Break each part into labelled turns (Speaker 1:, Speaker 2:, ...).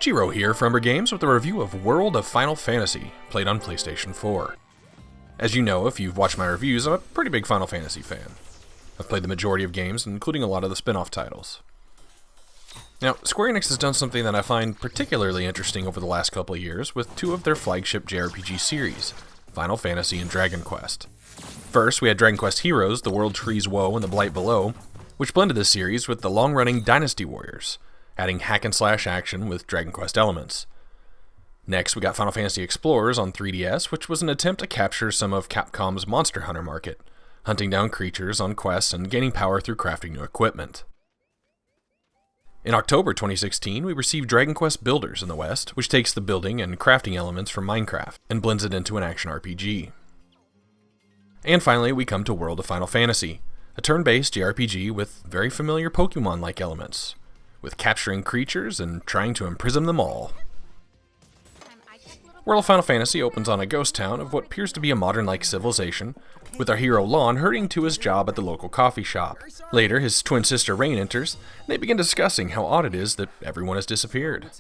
Speaker 1: Jiro here from Umbra Games with a review of World of Final Fantasy, played on PlayStation 4. As you know, if you've watched my reviews, I'm a pretty big Final Fantasy fan. I've played the majority of games, including a lot of the spin-off titles. Now, Square Enix has done something that I find particularly interesting over the last couple of years with two of their flagship JRPG series, Final Fantasy and Dragon Quest. First, we had Dragon Quest Heroes, The World Tree's Woe and The Blight Below, which blended this series with the long-running Dynasty Warriors, adding hack-and-slash action with Dragon Quest elements. Next, we got Final Fantasy Explorers on 3DS, which was an attempt to capture some of Capcom's Monster Hunter market, hunting down creatures on quests and gaining power through crafting new equipment. In October 2016, we received Dragon Quest Builders in the West, which takes the building and crafting elements from Minecraft and blends it into an action RPG. And finally, we come to World of Final Fantasy, a turn-based JRPG with very familiar Pokemon-like elements, with capturing creatures and trying to imprison them all. World of Final Fantasy opens on a ghost town of what appears to be a modern-like civilization, with our hero Lon hurrying to his job at the local coffee shop. Later, his twin sister Rain enters, and they begin discussing how odd it is that everyone has disappeared.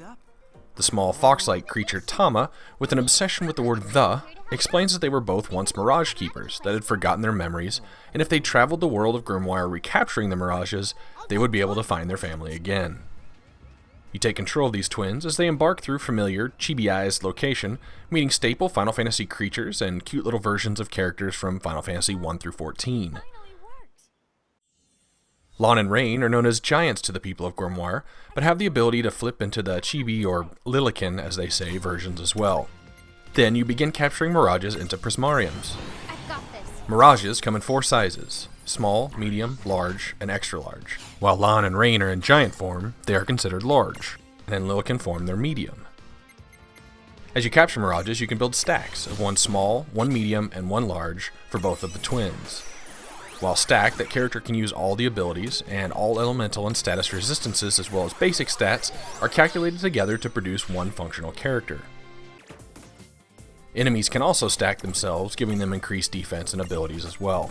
Speaker 1: The small fox-like creature Tama, with an obsession with the word "the," explains that they were both once Mirage Keepers that had forgotten their memories, and if they traveled the world of Grimoire recapturing the Mirages, they would be able to find their family again. You take control of these twins as they embark through familiar, chibi-ized location, meeting staple Final Fantasy creatures and cute little versions of characters from Final Fantasy 1 through 14. Lon and Rain are known as giants to the people of Grimoire, but have the ability to flip into the chibi, or lilican as they say, versions as well. Then you begin capturing Mirages into Prismariums. Mirages come in 4 sizes: small, medium, large, and extra large. While Lon and Rain are in giant form, they are considered large, and in Lilican form they're medium. As you capture Mirages, you can build stacks of 1 small, 1 medium, and 1 large for both of the twins. While stacked, that character can use all the abilities, and all elemental and status resistances as well as basic stats are calculated together to produce one functional character. Enemies can also stack themselves, giving them increased defense and abilities as well.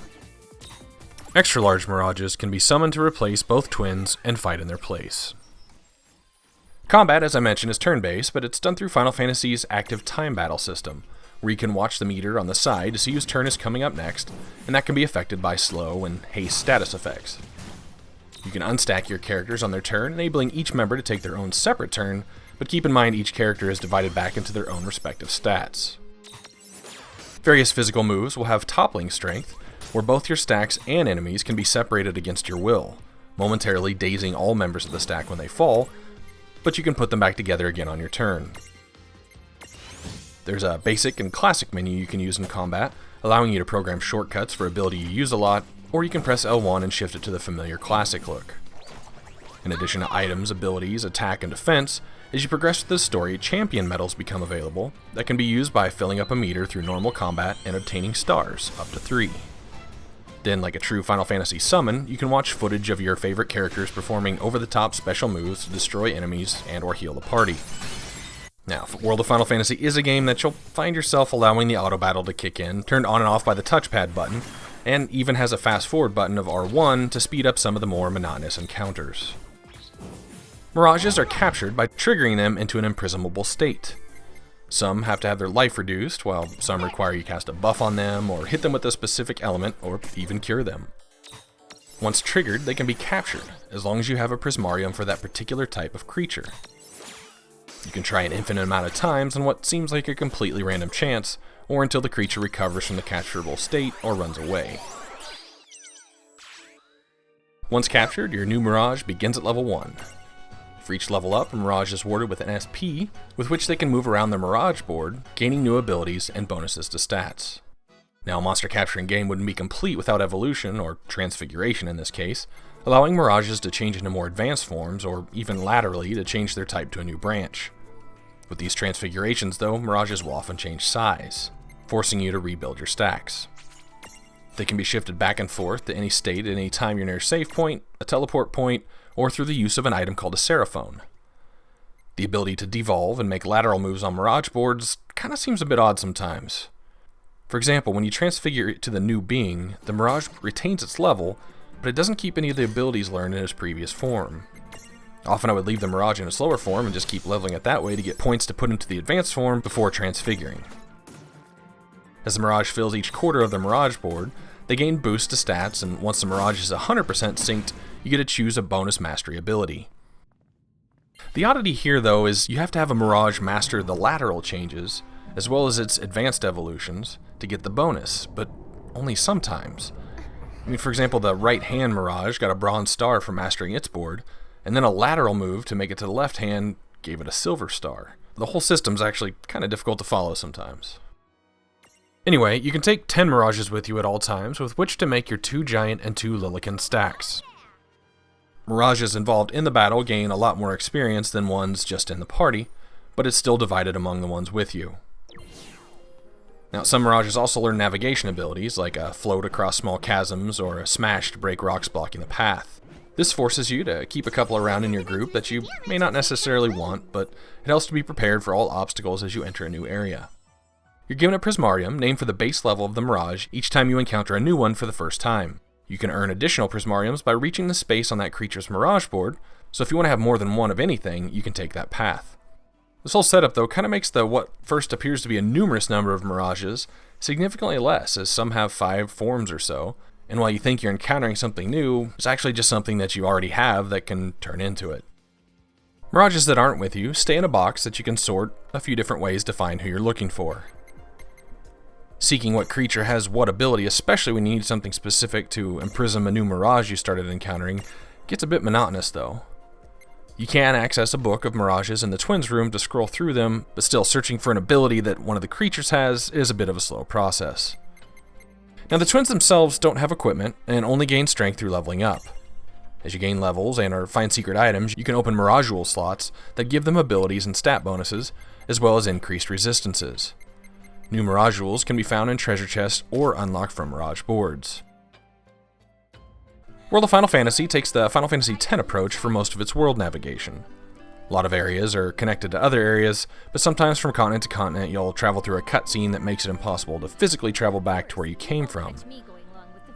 Speaker 1: Extra large Mirages can be summoned to replace both twins and fight in their place. Combat, as I mentioned, is turn-based, but it's done through Final Fantasy's active time battle system, where you can watch the meter on the side to see whose turn is coming up next, and that can be affected by slow and haste status effects. You can unstack your characters on their turn, enabling each member to take their own separate turn, but keep in mind each character is divided back into their own respective stats. Various physical moves will have toppling strength, where both your stacks and enemies can be separated against your will, momentarily dazing all members of the stack when they fall, but you can put them back together again on your turn. There's a basic and classic menu you can use in combat, allowing you to program shortcuts for ability you use a lot, or you can press L1 and shift it to the familiar classic look. In addition to items, abilities, attack, and defense, as you progress through the story, champion medals become available that can be used by filling up a meter through normal combat and obtaining stars, up to 3. Then, like a true Final Fantasy summon, you can watch footage of your favorite characters performing over-the-top special moves to destroy enemies and or heal the party. Now, World of Final Fantasy is a game that you'll find yourself allowing the auto-battle to kick in, turned on and off by the touchpad button, and even has a fast-forward button of R1 to speed up some of the more monotonous encounters. Mirages are captured by triggering them into an imprisonable state. Some have to have their life reduced, while some require you cast a buff on them, or hit them with a specific element, or even cure them. Once triggered, they can be captured, as long as you have a Prismarium for that particular type of creature. You can try an infinite amount of times on what seems like a completely random chance, or until the creature recovers from the capturable state or runs away. Once captured, your new Mirage begins at level 1. For each level up, a Mirage is awarded with an SP, with which they can move around the Mirage board, gaining new abilities and bonuses to stats. Now, a monster capturing game wouldn't be complete without evolution, or transfiguration in this case, allowing Mirages to change into more advanced forms, or even laterally to change their type to a new branch. With these transfigurations though, Mirages will often change size, forcing you to rebuild your stacks. They can be shifted back and forth to any state at any time you're near a save point, a teleport point, or through the use of an item called a Seraphone. The ability to devolve and make lateral moves on Mirage boards kinda seems a bit odd sometimes. For example, when you transfigure it to the new being, the Mirage retains its level, but it doesn't keep any of the abilities learned in its previous form. Often I would leave the Mirage in a slower form and just keep leveling it that way to get points to put into the advanced form before transfiguring. As the Mirage fills each quarter of the Mirage board, they gain boosts to stats, and once the Mirage is 100% synced, you get to choose a bonus mastery ability. The oddity here, though, is you have to have a Mirage master the lateral changes, as well as its advanced evolutions, to get the bonus, but only sometimes. I mean, for example, the right-hand Mirage got a bronze star for mastering its board, and then a lateral move to make it to the left hand gave it a silver star. The whole system's actually kind of difficult to follow sometimes. Anyway, you can take 10 Mirages with you at all times, with which to make your 2 giant and 2 Lilican stacks. Mirages involved in the battle gain a lot more experience than ones just in the party, but it's still divided among the ones with you. Now, some Mirages also learn navigation abilities, like a float across small chasms or a smash to break rocks blocking the path. This forces you to keep a couple around in your group that you may not necessarily want, but it helps to be prepared for all obstacles as you enter a new area. You're given a Prismarium, named for the base level of the Mirage, each time you encounter a new one for the first time. You can earn additional Prismariums by reaching the space on that creature's Mirage board, so if you want to have more than one of anything, you can take that path. This whole setup, though, kind of makes what first appears to be a numerous number of Mirages significantly less, as some have 5 forms or so, and while you think you're encountering something new, it's actually just something that you already have that can turn into it. Mirages that aren't with you stay in a box that you can sort a few different ways to find who you're looking for. Seeking what creature has what ability, especially when you need something specific to imprison a new Mirage you started encountering, gets a bit monotonous though. You can access a book of Mirages in the Twins room to scroll through them, but still searching for an ability that one of the creatures has is a bit of a slow process. Now, the Twins themselves don't have equipment and only gain strength through leveling up. As you gain levels and or find secret items, you can open Mirageual slots that give them abilities and stat bonuses, as well as increased resistances. New Mirageuals can be found in treasure chests or unlocked from Mirage boards. World of Final Fantasy takes the Final Fantasy X approach for most of its world navigation. A lot of areas are connected to other areas, but sometimes from continent to continent you'll travel through a cutscene that makes it impossible to physically travel back to where you came from.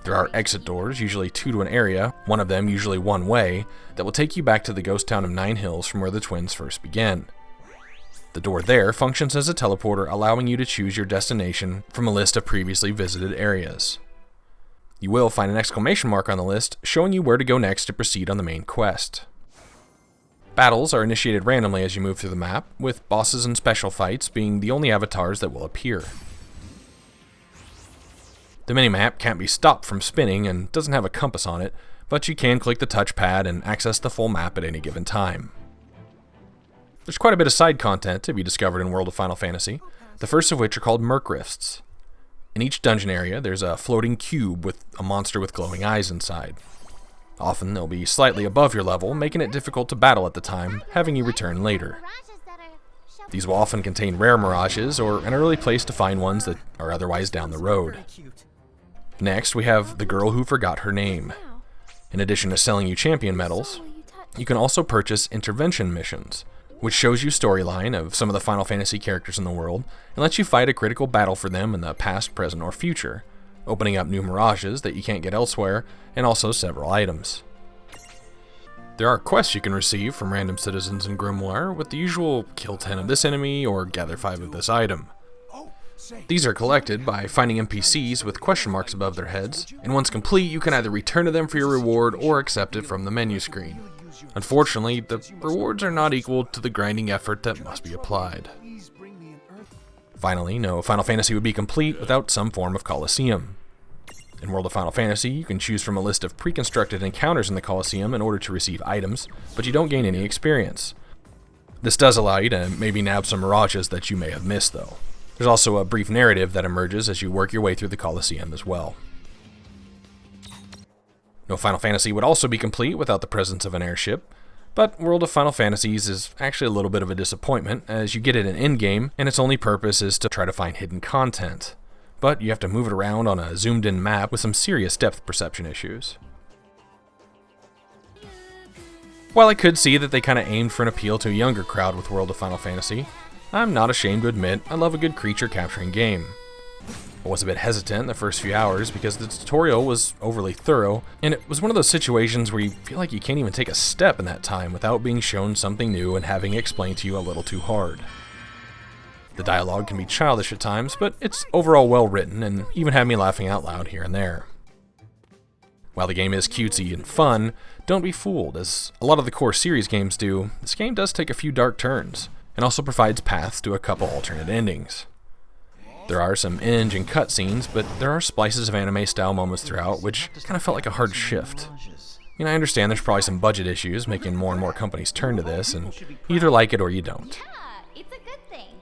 Speaker 1: There are exit doors, usually 2 to an area, one of them usually one way, that will take you back to the ghost town of Nine Hills from where the Twins first began. The door there functions as a teleporter, allowing you to choose your destination from a list of previously visited areas. You will find an exclamation mark on the list showing you where to go next to proceed on the main quest. Battles are initiated randomly as you move through the map, with bosses and special fights being the only avatars that will appear. The minimap can't be stopped from spinning and doesn't have a compass on it, but you can click the touchpad and access the full map at any given time. There's quite a bit of side content to be discovered in World of Final Fantasy, the first of which are called Merc Rifts. In each dungeon area, there's a floating cube with a monster with glowing eyes inside. Often they'll be slightly above your level, making it difficult to battle at the time, having you return later. These will often contain rare Mirages, or an early place to find ones that are otherwise down the road. Next, we have the Girl Who Forgot Her Name. In addition to selling you champion medals, you can also purchase intervention missions, which shows you storyline of some of the Final Fantasy characters in the world, and lets you fight a critical battle for them in the past, present, or future, opening up new Mirages that you can't get elsewhere, and also several items. There are quests you can receive from random citizens in Grimoire, with the usual kill 10 of this enemy or gather 5 of this item. These are collected by finding NPCs with question marks above their heads, and once complete you can either return to them for your reward or accept it from the menu screen. Unfortunately, the rewards are not equal to the grinding effort that must be applied. Finally, no Final Fantasy would be complete without some form of Colosseum. In World of Final Fantasy, you can choose from a list of pre-constructed encounters in the Colosseum in order to receive items, but you don't gain any experience. This does allow you to maybe nab some Mirages that you may have missed, though. There's also a brief narrative that emerges as you work your way through the Colosseum as well. No Final Fantasy would also be complete without the presence of an airship, but World of Final Fantasies is actually a little bit of a disappointment, as you get it in in-game, and its only purpose is to try to find hidden content. But you have to move it around on a zoomed-in map with some serious depth perception issues. While I could see that they kinda aimed for an appeal to a younger crowd with World of Final Fantasy, I'm not ashamed to admit I love a good creature capturing game. I was a bit hesitant the first few hours because the tutorial was overly thorough, and it was one of those situations where you feel like you can't even take a step in that time without being shown something new and having it explained to you a little too hard. The dialogue can be childish at times, but it's overall well written and even had me laughing out loud here and there. While the game is cutesy and fun, don't be fooled. As a lot of the core series games do, this game does take a few dark turns, and also provides paths to a couple alternate endings. There are some in-engine cutscenes, but there are splices of anime-style moments throughout, which kind of felt like a hard shift. I understand there's probably some budget issues making more and more companies turn to this, and you either like it or you don't.
Speaker 2: Yeah, it's a good thing.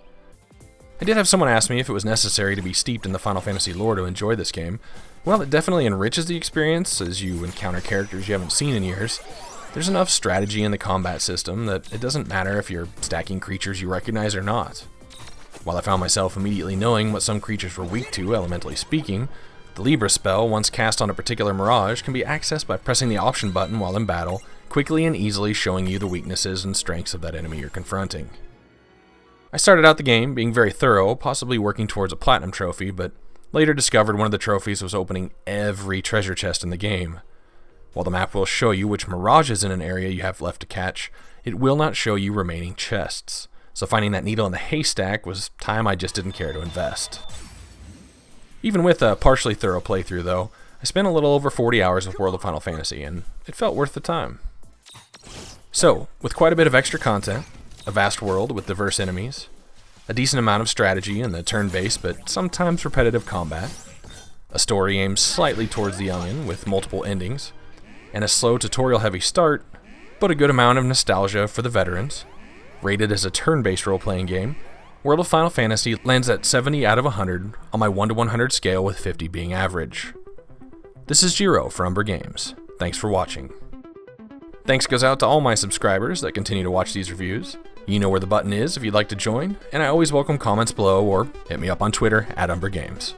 Speaker 1: I did have someone ask me if it was necessary to be steeped in the Final Fantasy lore to enjoy this game. Well, it definitely enriches the experience as you encounter characters you haven't seen in years. There's enough strategy in the combat system that it doesn't matter if you're stacking creatures you recognize or not. While I found myself immediately knowing what some creatures were weak to, elementally speaking, the Libra spell, once cast on a particular Mirage, can be accessed by pressing the option button while in battle, quickly and easily showing you the weaknesses and strengths of that enemy you're confronting. I started out the game being very thorough, possibly working towards a platinum trophy, but later discovered one of the trophies was opening every treasure chest in the game. While the map will show you which Mirages in an area you have left to catch, it will not show you remaining chests. So finding that needle in the haystack was time I just didn't care to invest. Even with a partially thorough playthrough though, I spent a little over 40 hours with World of Final Fantasy, and it felt worth the time. So, with quite a bit of extra content, a vast world with diverse enemies, a decent amount of strategy in the turn-based but sometimes repetitive combat, a story aimed slightly towards the youngin' with multiple endings, and a slow tutorial-heavy start, but a good amount of nostalgia for the veterans, rated as a turn-based role-playing game, World of Final Fantasy lands at 70 out of 100 on my 1 to 100 scale, with 50 being average. This is Jiro for Umbra Games. Thanks for watching. Thanks goes out to all my subscribers that continue to watch these reviews. You know where the button is if you'd like to join, and I always welcome comments below or hit me up on Twitter @Umbra Games.